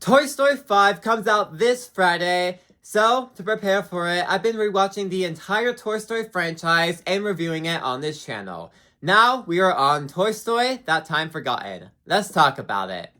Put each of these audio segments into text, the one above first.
Toy Story 5 comes out this Friday, so to prepare for it, I've been rewatching the entire Toy Story franchise and reviewing it on this channel. Now we are on Toy Story, That Time Forgotten. Let's talk about it.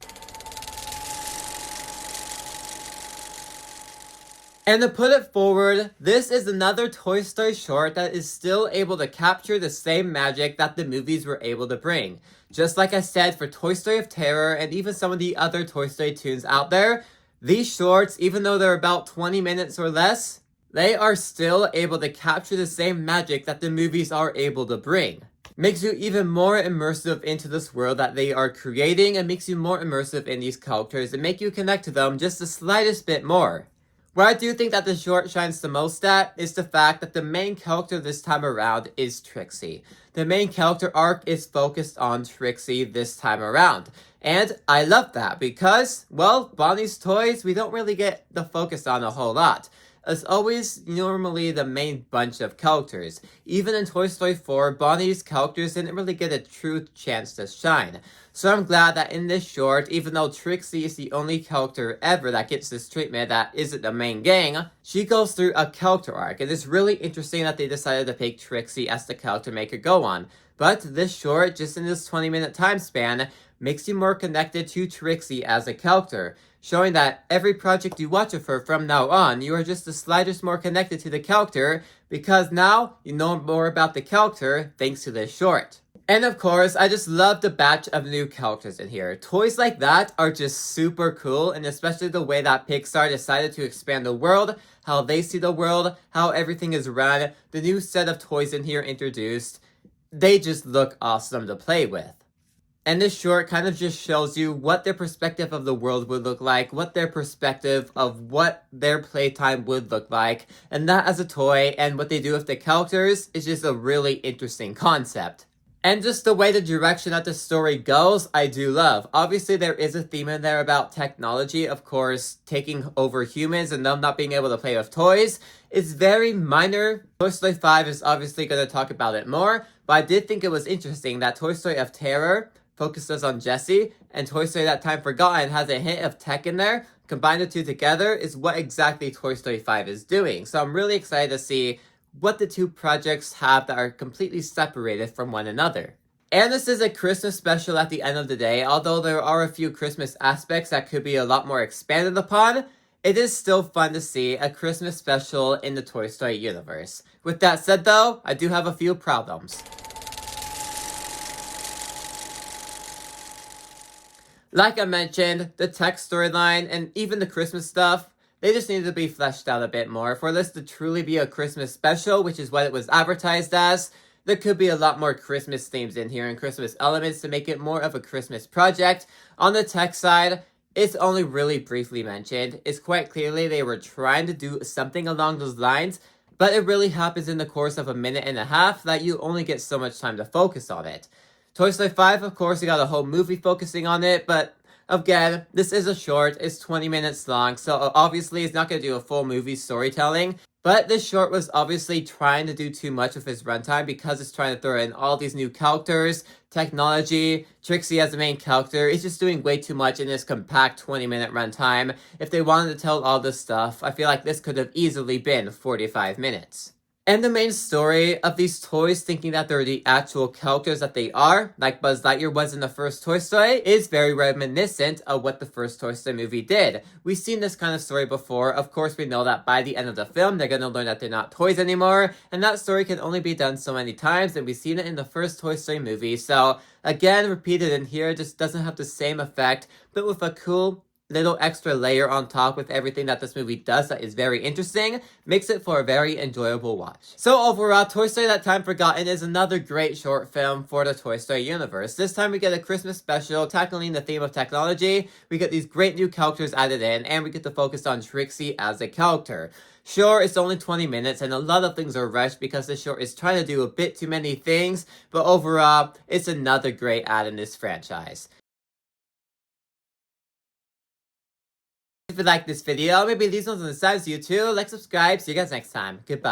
And to put it forward, this is another Toy Story short that is still able to capture the same magic that the movies were able to bring. Just like I said for Toy Story of Terror and even some of the other Toy Story tunes out there, these shorts, even though they're about 20 minutes or less, they are still able to capture the same magic that the movies are able to bring. Makes you even more immersive into this world that they are creating and makes you more immersive in these characters and make you connect to them just the slightest bit more. Where I do think that the short shines the most at is the fact that the main character this time around is Trixie. The main character arc is focused on Trixie this time around. And I love that because, well, Bonnie's toys we don't really get the focus on a whole lot. It's always normally the main bunch of characters. Even in Toy Story 4, Bonnie's characters didn't really get a true chance to shine. So I'm glad that in this short, even though Trixie is the only character ever that gets this treatment that isn't the main gang, she goes through a character arc. And it's really interesting that they decided to pick Trixie as the character maker go on. But this short, just in this 20-minute time span, makes you more connected to Trixie as a character, showing that every project you watch of her from now on, you are just the slightest more connected to the character because now you know more about the character thanks to this short. And of course, I just love the batch of new characters in here. Toys like that are just super cool, and especially the way that Pixar decided to expand the world, how they see the world, how everything is run, the new set of toys in here introduced. They just look awesome to play with. And this short kind of just shows you what their perspective of the world would look like, what their perspective of what their playtime would look like, and that as a toy, and what they do with the characters is just a really interesting concept. And just the way the direction that the story goes, I do love. Obviously, there is a theme in there about technology, of course, taking over humans and them not being able to play with toys. It's very minor. Toy Story 5 is obviously going to talk about it more, but I did think it was interesting that Toy Story of Terror focuses on Jessie, and Toy Story That Time Forgotten has a hint of tech in there. Combine the two together is what exactly Toy Story 5 is doing. So I'm really excited to see what the two projects have that are completely separated from one another. And this is a Christmas special at the end of the day. Although there are a few Christmas aspects that could be a lot more expanded upon, it is still fun to see a Christmas special in the Toy Story universe. With that said though, I do have a few problems. Like I mentioned, the tech storyline and even the Christmas stuff, they just need to be fleshed out a bit more. For this to truly be a Christmas special, which is what it was advertised as, there could be a lot more Christmas themes in here and Christmas elements to make it more of a Christmas project. On the tech side, it's only really briefly mentioned. It's quite clearly they were trying to do something along those lines, but it really happens in the course of a minute and a half that you only get so much time to focus on it. Toy Story 5, of course, we got a whole movie focusing on it, but again, this is a short, it's 20 minutes long, so obviously it's not going to do a full movie storytelling, but this short was obviously trying to do too much with its runtime because it's trying to throw in all these new characters, technology, Trixie as the main character. It's just doing way too much in this compact 20-minute runtime. If they wanted to tell all this stuff, I feel like this could have easily been 45 minutes. And the main story of these toys thinking that they're the actual characters that they are, like Buzz Lightyear was in the first Toy Story, is very reminiscent of what the first Toy Story movie did. We've seen this kind of story before. Of course, we know that by the end of the film, they're going to learn that they're not toys anymore, and that story can only be done so many times, and we've seen it in the first Toy Story movie. So, again, repeated in here, just doesn't have the same effect, but with a cool little extra layer on top with everything that this movie does that is very interesting, makes it for a very enjoyable watch. So overall, Toy Story That Time Forgotten is another great short film for the Toy Story universe. This time we get a Christmas special tackling the theme of technology, we get these great new characters added in, and we get to focus on Trixie as a character. Sure, it's only 20 minutes and a lot of things are rushed because the short is trying to do a bit too many things, but overall, it's another great add in this franchise. If you like this video, maybe these ones on the sides of you too, like, subscribe, see you guys next time. Goodbye.